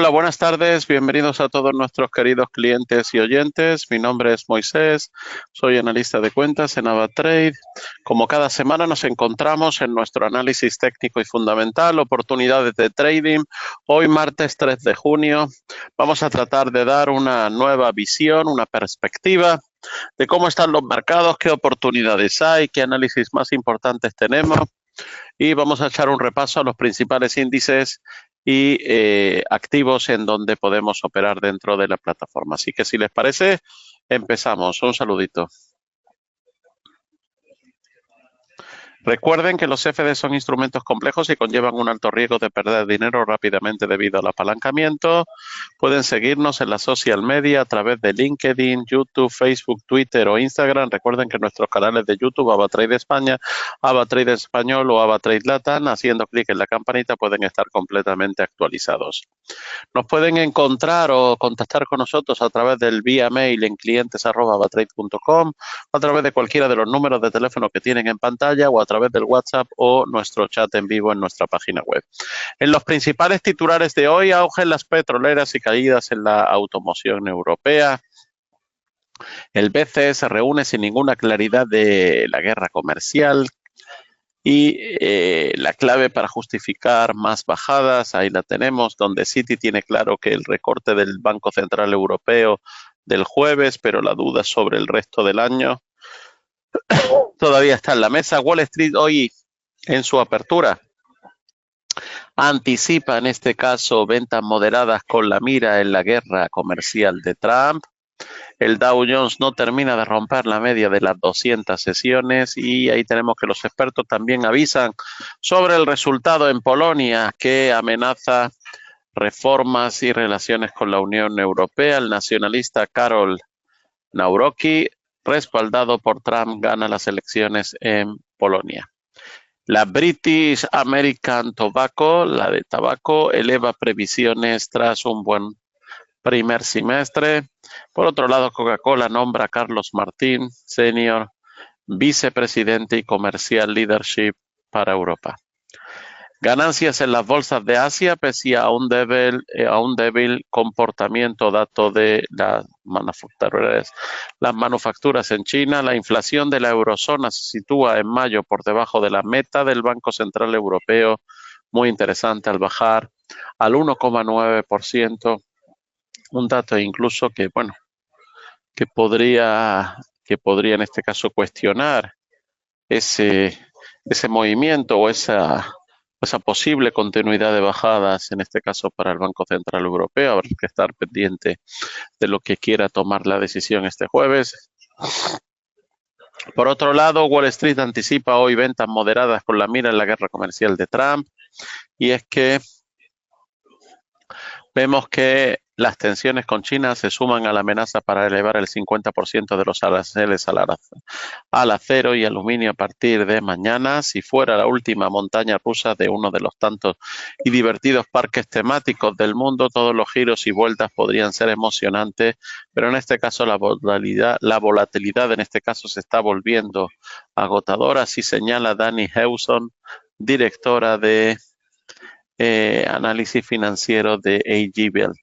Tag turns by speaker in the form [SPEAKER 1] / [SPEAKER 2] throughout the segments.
[SPEAKER 1] Hola, buenas tardes. Bienvenidos a todos nuestros queridos clientes y oyentes. Mi nombre es Moisés. Soy analista de cuentas en AvaTrade. Como cada semana nos encontramos en nuestro análisis técnico y fundamental, oportunidades de trading. Hoy, martes 3 de junio, vamos a tratar de dar una nueva visión, una perspectiva de cómo están los mercados, qué oportunidades hay, qué análisis más importantes tenemos. Y vamos a echar un repaso a los principales índices y activos en donde podemos operar dentro de la plataforma. Así que si les parece, empezamos. Un saludito. Recuerden que los CFD son instrumentos complejos y conllevan un alto riesgo de perder dinero rápidamente debido al apalancamiento. Pueden seguirnos en la social media a través de LinkedIn, YouTube, Facebook, Twitter o Instagram. Recuerden que nuestros canales de YouTube, AvaTrade España, AvaTrade Español o AvaTrade Latam, haciendo clic en la campanita pueden estar completamente actualizados. Nos pueden encontrar o contactar con nosotros a través del vía mail en clientes@avatrade.com, a través de cualquiera de los números de teléfono que tienen en pantalla o a través del WhatsApp o nuestro chat en vivo en nuestra página web. En los principales titulares de hoy, auge en las petroleras y caídas en la automoción europea. El BCE se reúne sin ninguna claridad de la guerra comercial. Y la clave para justificar más bajadas, ahí la tenemos, donde Citi tiene claro que el recorte del Banco Central Europeo del jueves, pero la duda sobre el resto del año todavía está en la mesa. Wall Street hoy en su apertura anticipa en este caso ventas moderadas con la mira en la guerra comercial de Trump. El Dow Jones no termina de romper la media de las 200 sesiones y ahí tenemos que los expertos también avisan sobre el resultado en Polonia que amenaza reformas y relaciones con la Unión Europea. El nacionalista Karol Nawrocki, respaldado por Trump, gana las elecciones en Polonia. La British American Tobacco, la de tabaco, eleva previsiones tras un buen primer semestre. Por otro lado, Coca-Cola nombra a Carlos Martín, senior vicepresidente y comercial leadership para Europa. Ganancias en las bolsas de Asia, pese a un débil comportamiento dato de las manufacturas en China. La inflación de la eurozona se sitúa en mayo por debajo de la meta del Banco Central Europeo, muy interesante, al bajar al 1,9%. Un dato incluso que, bueno, que podría en este caso cuestionar ese movimiento o esa posible continuidad de bajadas, en este caso para el Banco Central Europeo. Habrá que estar pendiente de lo que quiera tomar la decisión este jueves. Por otro lado, Wall Street anticipa hoy ventas moderadas con la mira en la guerra comercial de Trump, y es que vemos que las tensiones con China se suman a la amenaza para elevar el 50% de los aranceles al acero y aluminio a partir de mañana. Si fuera la última montaña rusa de uno de los tantos y divertidos parques temáticos del mundo, todos los giros y vueltas podrían ser emocionantes, pero en este caso la volatilidad en este caso se está volviendo agotadora, así señala Dani Hewson, directora de análisis financiero de AG Bell.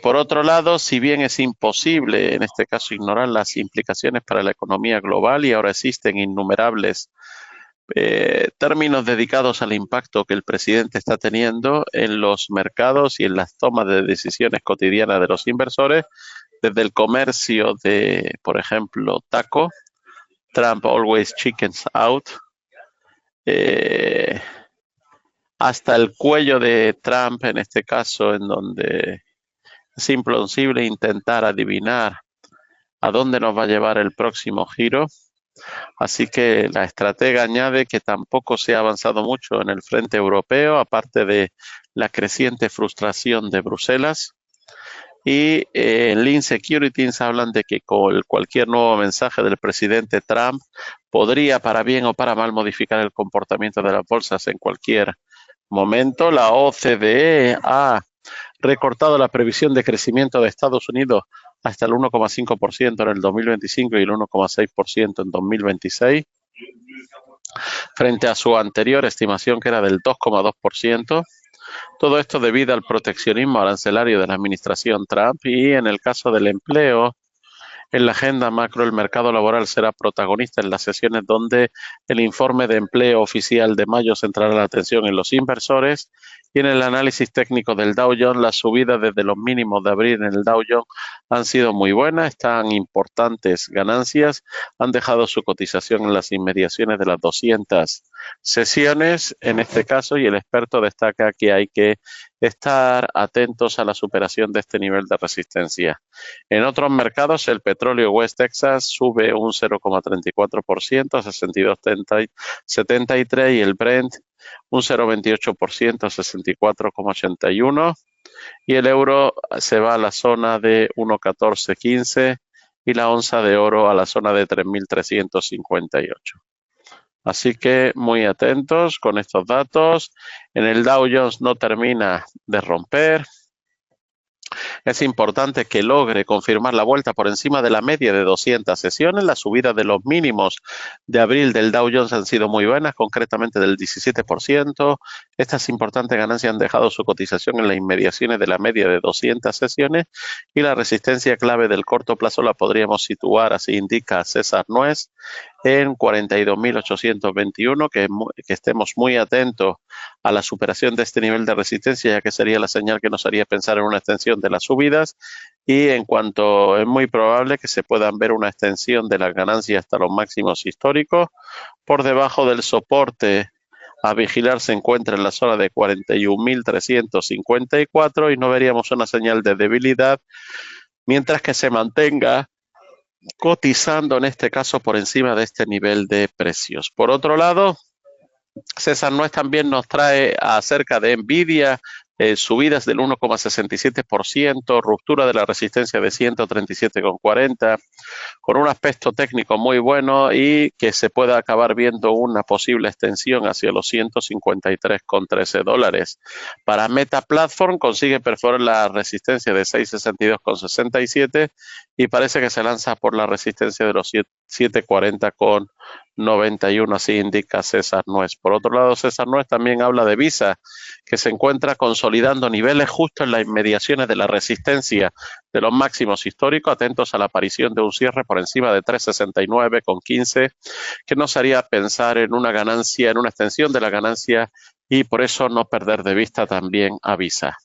[SPEAKER 1] Por otro lado, si bien es imposible en este caso ignorar las implicaciones para la economía global y ahora existen innumerables términos dedicados al impacto que el presidente está teniendo en los mercados y en las tomas de decisiones cotidianas de los inversores, desde el comercio de, por ejemplo, taco, Trump always chickens out, hasta el cuello de Trump, en este caso, en donde es imposible intentar adivinar a dónde nos va a llevar el próximo giro. Así que la estratega añade que tampoco se ha avanzado mucho en el frente europeo, aparte de la creciente frustración de Bruselas. Y en Lean Securities hablan de que con cualquier nuevo mensaje del presidente Trump podría, para bien o para mal, modificar el comportamiento de las bolsas en cualquier momento. La OCDE ha recortado la previsión de crecimiento de Estados Unidos hasta el 1,5% en el 2025 y el 1,6% en 2026, frente a su anterior estimación que era del 2,2%. Todo esto debido al proteccionismo arancelario de la administración Trump y en el caso del empleo, en la agenda macro, el mercado laboral será protagonista en las sesiones donde el informe de empleo oficial de mayo centrará la atención en los inversores y en el análisis técnico del Dow Jones. Las subidas desde los mínimos de abril en el Dow Jones han sido muy buenas, están importantes ganancias, han dejado su cotización en las inmediaciones de las 200 sesiones en este caso y el experto destaca que hay que estar atentos a la superación de este nivel de resistencia. En otros mercados, el petróleo West Texas sube un 0,34% a 62,73 y el Brent un 0,28% a 64,81 y el euro se va a la zona de 1,1415 y la onza de oro a la zona de 3.358. Así que muy atentos con estos datos. En el Dow Jones no termina de romper. Es importante que logre confirmar la vuelta por encima de la media de 200 sesiones. Las subidas de los mínimos de abril del Dow Jones han sido muy buenas, concretamente del 17%. Estas importantes ganancias han dejado su cotización en las inmediaciones de la media de 200 sesiones y la resistencia clave del corto plazo la podríamos situar, así indica César Nuez, en 42.821, que estemos muy atentos a la superación de este nivel de resistencia, ya que sería la señal que nos haría pensar en una extensión de las subidas y en cuanto es muy probable que se puedan ver una extensión de las ganancias hasta los máximos históricos. Por debajo del soporte a vigilar se encuentra en la zona de 41.354 y no veríamos una señal de debilidad mientras que se mantenga cotizando en este caso por encima de este nivel de precios. Por otro lado, César Nuez también nos trae acerca de Nvidia, subidas del 1,67%, ruptura de la resistencia de 137,40, con un aspecto técnico muy bueno y que se pueda acabar viendo una posible extensión hacia los 153,13 dólares. Para Meta Platform consigue perforar la resistencia de 662,67 y parece que se lanza por la resistencia de los 740,91, así indica César Nuez. Por otro lado, César Nuez también habla de Visa, que se encuentra consolidando niveles justo en las inmediaciones de la resistencia de los máximos históricos, atentos a la aparición de un cierre por encima de 369,15, que nos haría pensar en una ganancia, en una extensión de la ganancia y por eso no perder de vista también a Visa.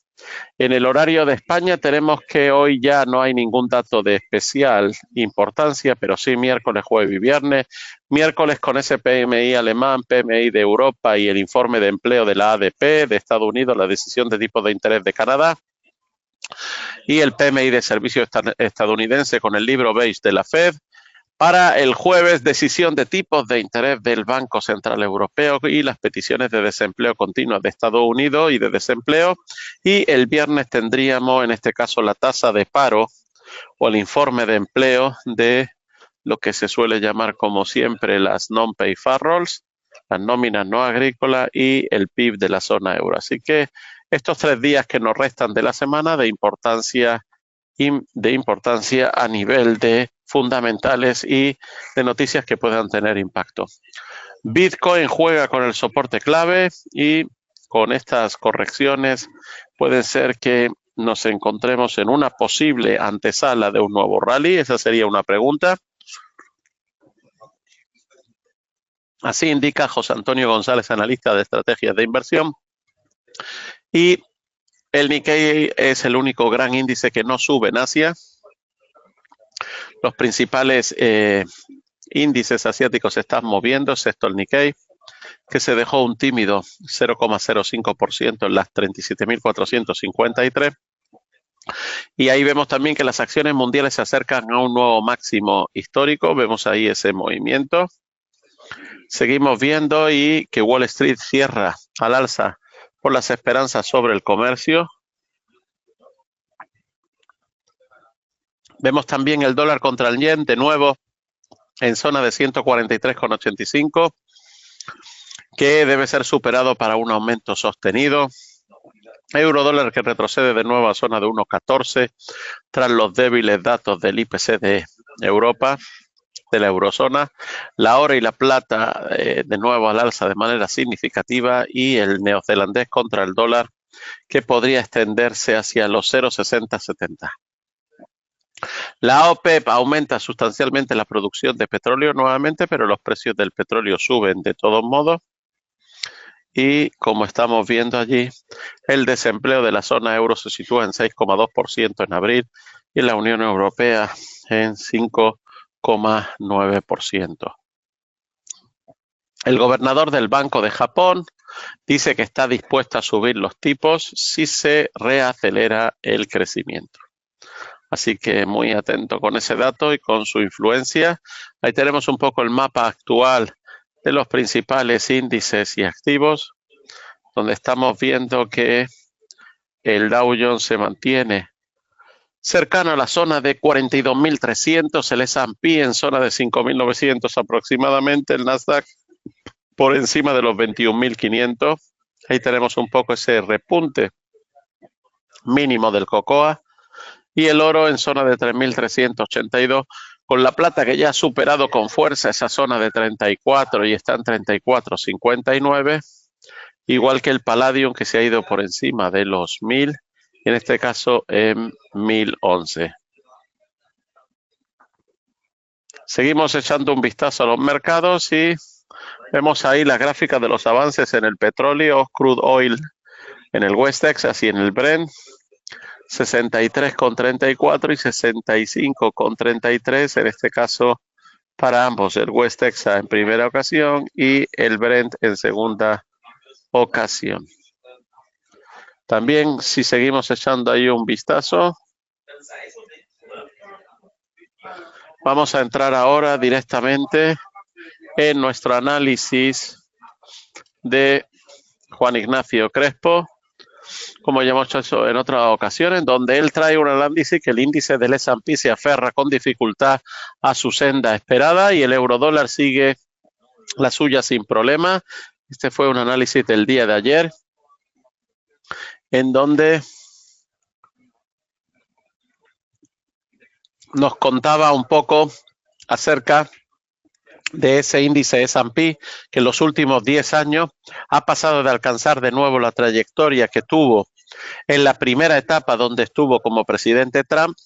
[SPEAKER 1] En el horario de España tenemos que hoy ya no hay ningún dato de especial importancia, pero sí miércoles, jueves y viernes. Miércoles con ese PMI alemán, PMI de Europa y el informe de empleo de la ADP de Estados Unidos, la decisión de tipo de interés de Canadá y el PMI de servicio estadounidense con el libro beige de la Fed. Para el jueves, decisión de tipos de interés del Banco Central Europeo y las peticiones de desempleo continuas de Estados Unidos y de desempleo. Y el viernes tendríamos, en este caso, la tasa de paro o el informe de empleo de lo que se suele llamar, como siempre, las non-pay payrolls, las nóminas no agrícolas y el PIB de la zona euro. Así que estos 3 días que nos restan de la semana de importancia a nivel de fundamentales y de noticias que puedan tener impacto. Bitcoin juega con el soporte clave y con estas correcciones puede ser que nos encontremos en una posible antesala de un nuevo rally. Esa sería una pregunta. Así indica José Antonio González, analista de estrategias de inversión. Y el Nikkei es el único gran índice que no sube en Asia. Los principales índices asiáticos se están moviendo, excepto el Nikkei, que se dejó un tímido 0,05% en las 37.453. Y ahí vemos también que las acciones mundiales se acercan a un nuevo máximo histórico. Vemos ahí ese movimiento. Seguimos viendo y que Wall Street cierra al alza por las esperanzas sobre el comercio. Vemos también el dólar contra el yen de nuevo en zona de 143,85, que debe ser superado para un aumento sostenido. Euro dólar que retrocede de nuevo a zona de 1,14 tras los débiles datos del IPC de Europa, de la eurozona. La hora y la plata de nuevo al alza de manera significativa y el neozelandés contra el dólar que podría extenderse hacia los 0,6070. La OPEP aumenta sustancialmente la producción de petróleo nuevamente, pero los precios del petróleo suben de todos modos. Y como estamos viendo allí, el desempleo de la zona euro se sitúa en 6,2% en abril y en la Unión Europea en 5,9%. El gobernador del Banco de Japón dice que está dispuesto a subir los tipos si se reacelera el crecimiento. Así que muy atento con ese dato y con su influencia. Ahí tenemos un poco el mapa actual de los principales índices y activos, donde estamos viendo que el Dow Jones se mantiene cercano a la zona de 42.300, el S&P en zona de 5.900 aproximadamente, el Nasdaq por encima de los 21.500. Ahí tenemos un poco ese repunte mínimo del cocoa y el oro en zona de 3.382, con la plata que ya ha superado con fuerza esa zona de 34 y está en 34.59, igual que el palladium que se ha ido por encima de los 1.000, en este caso en 1.011. Seguimos echando un vistazo a los mercados y vemos ahí las gráficas de los avances en el petróleo, crude oil en el West Texas y en el Brent, 63,34 y 65,33 en este caso para ambos, el West Texas en primera ocasión y el Brent en segunda ocasión. También si seguimos echando ahí un vistazo, vamos a entrar ahora directamente en nuestro análisis de Juan Ignacio Crespo, como ya hemos hecho en otras ocasiones, donde él trae un análisis que el índice del S&P se aferra con dificultad a su senda esperada y el eurodólar sigue la suya sin problema. Este fue un análisis del día de ayer, en donde nos contaba un poco acerca de ese índice S&P que en los últimos 10 años ha pasado de alcanzar de nuevo la trayectoria que tuvo en la primera etapa donde estuvo como presidente Trump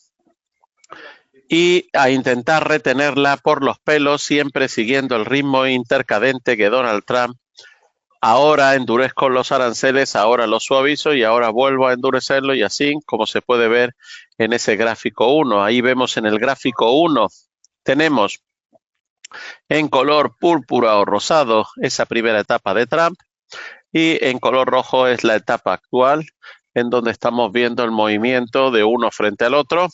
[SPEAKER 1] y a intentar retenerla por los pelos, siempre siguiendo el ritmo intercadente que Donald Trump. Ahora endurezco los aranceles, ahora los suavizo y ahora vuelvo a endurecerlo, y así como se puede ver en ese gráfico 1. Ahí vemos en el gráfico 1, tenemos en color púrpura o rosado esa primera etapa de Trump y en color rojo es la etapa actual, en donde estamos viendo el movimiento de uno frente al otro,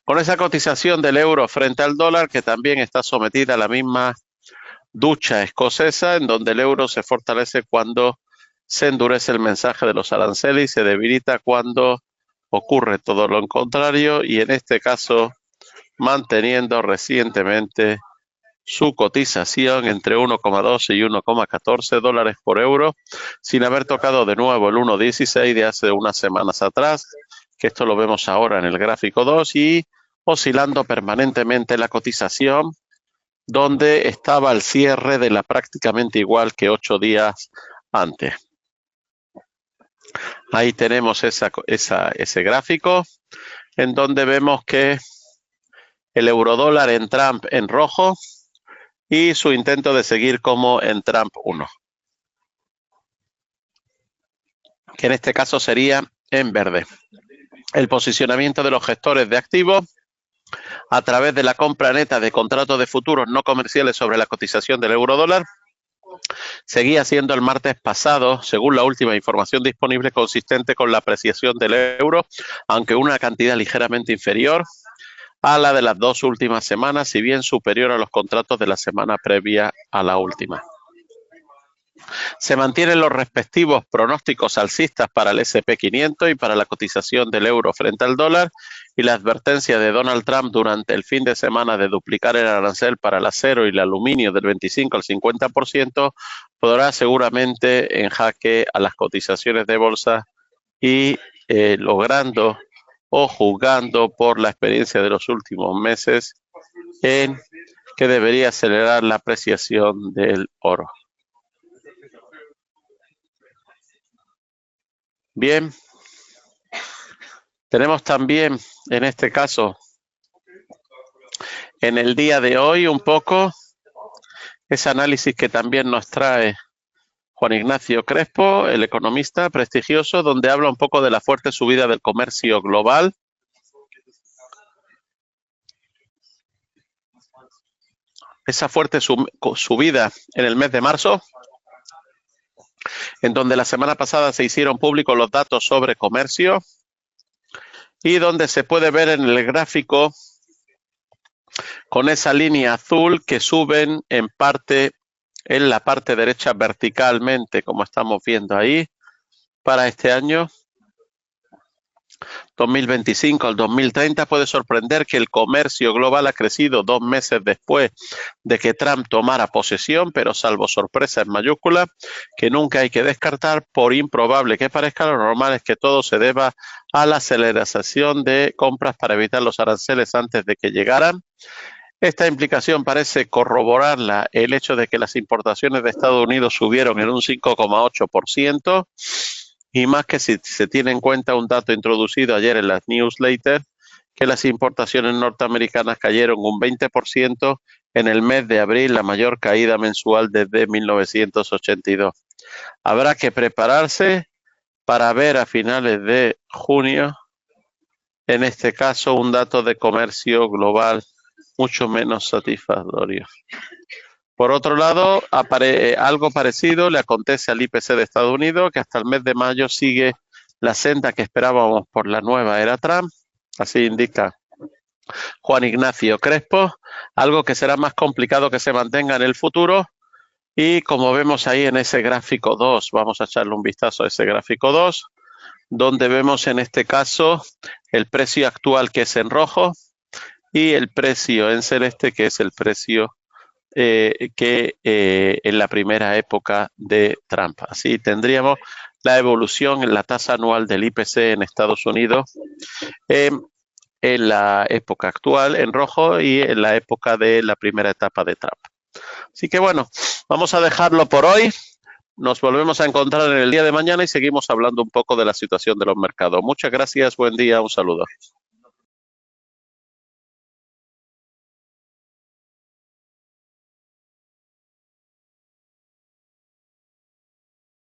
[SPEAKER 1] con esa cotización del euro frente al dólar que también está sometida a la misma ducha escocesa, en donde el euro se fortalece cuando se endurece el mensaje de los aranceles y se debilita cuando ocurre todo lo contrario, y en este caso manteniendo recientemente su cotización entre 1,12 y 1,14 dólares por euro, sin haber tocado de nuevo el 1,16 de hace unas semanas atrás, que esto lo vemos ahora en el gráfico 2, y oscilando permanentemente la cotización, donde estaba al cierre de la prácticamente igual que 8 días antes. Ahí tenemos ese gráfico, en donde vemos que el eurodólar en Trump en rojo, y su intento de seguir como en Trump 1, que en este caso sería en verde. El posicionamiento de los gestores de activos a través de la compra neta de contratos de futuros no comerciales sobre la cotización del eurodólar seguía siendo el martes pasado, según la última información disponible, consistente con la apreciación del euro, aunque una cantidad ligeramente inferior a la de las 2 últimas semanas, si bien superior a los contratos de la semana previa a la última. Se mantienen los respectivos pronósticos alcistas para el S&P 500 y para la cotización del euro frente al dólar, y la advertencia de Donald Trump durante el fin de semana de duplicar el arancel para el acero y el aluminio del 25 al 50% podrá seguramente en jaque a las cotizaciones de bolsa y logrando o juzgando por la experiencia de los últimos meses en que debería acelerar la apreciación del oro. Bien. Tenemos también, en este caso, en el día de hoy un poco ese análisis que también nos trae Juan Ignacio Crespo, el economista prestigioso, donde habla un poco de la fuerte subida del comercio global. Esa fuerte subida en el mes de marzo, en donde la semana pasada se hicieron públicos los datos sobre comercio y donde se puede ver en el gráfico con esa línea azul que suben en parte en la parte derecha verticalmente, como estamos viendo ahí, para este año 2025 al 2030. Puede sorprender que el comercio global ha crecido 2 meses después de que Trump tomara posesión, pero salvo sorpresa en mayúscula, que nunca hay que descartar, por improbable que parezca, lo normal es que todo se deba a la aceleración de compras para evitar los aranceles antes de que llegaran. Esta implicación parece corroborarla el hecho de que las importaciones de Estados Unidos subieron en un 5,8%, y más que si se tiene en cuenta un dato introducido ayer en las newsletters, que las importaciones norteamericanas cayeron un 20% en el mes de abril, la mayor caída mensual desde 1982. Habrá que prepararse para ver a finales de junio, en este caso, un dato de comercio global mucho menos satisfactorio. Por otro lado, algo parecido le acontece al IPC de Estados Unidos, que hasta el mes de mayo sigue la senda que esperábamos por la nueva era Trump, así indica Juan Ignacio Crespo, algo que será más complicado que se mantenga en el futuro. Y como vemos ahí en ese gráfico 2, vamos a echarle un vistazo a ese gráfico 2, donde vemos en este caso el precio actual, que es en rojo, y el precio en celeste, que es el precio en la primera época de Trump. Así tendríamos la evolución en la tasa anual del IPC en Estados Unidos en la época actual en rojo y en la época de la primera etapa de Trump. Así que bueno, vamos a dejarlo por hoy. Nos volvemos a encontrar en el día de mañana y seguimos hablando un poco de la situación de los mercados. Muchas gracias, buen día, un saludo.